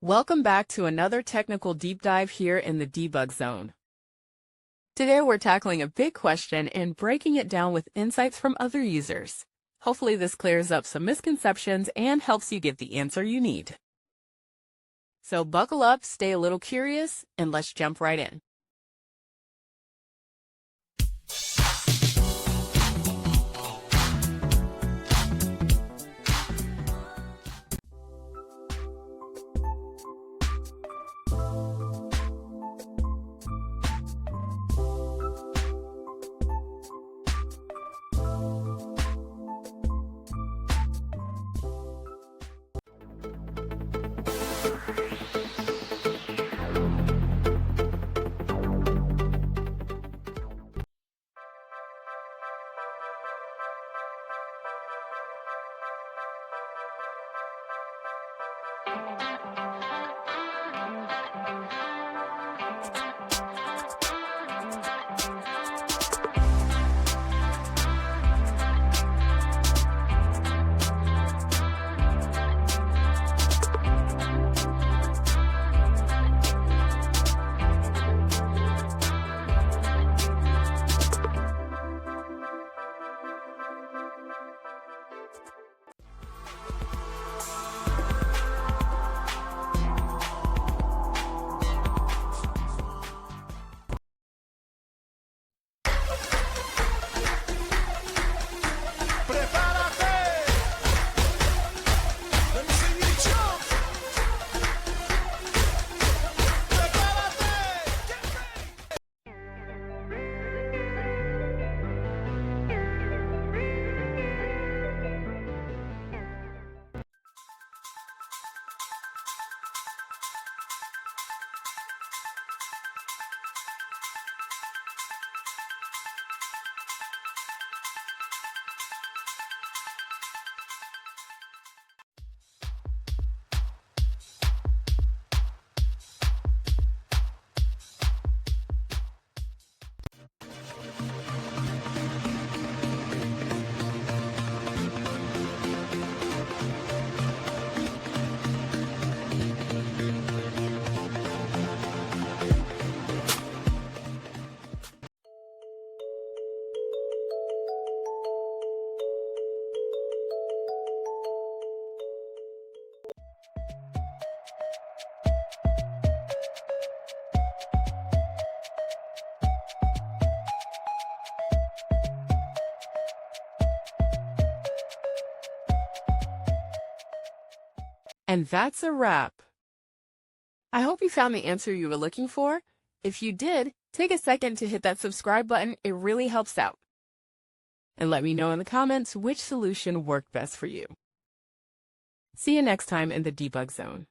Welcome back to another technical deep dive here in the debug zone. Today we're tackling a big question and breaking it down with insights from other users. Hopefully this clears up some misconceptions and helps you get the answer you need. So buckle up, stay a little curious, and let's jump right in. And that's a wrap. I hope you found the answer you were looking for. If you did, take a second to hit that subscribe button. It really helps out. And let me know in the comments which solution worked best for you. See you next time in the debug zone.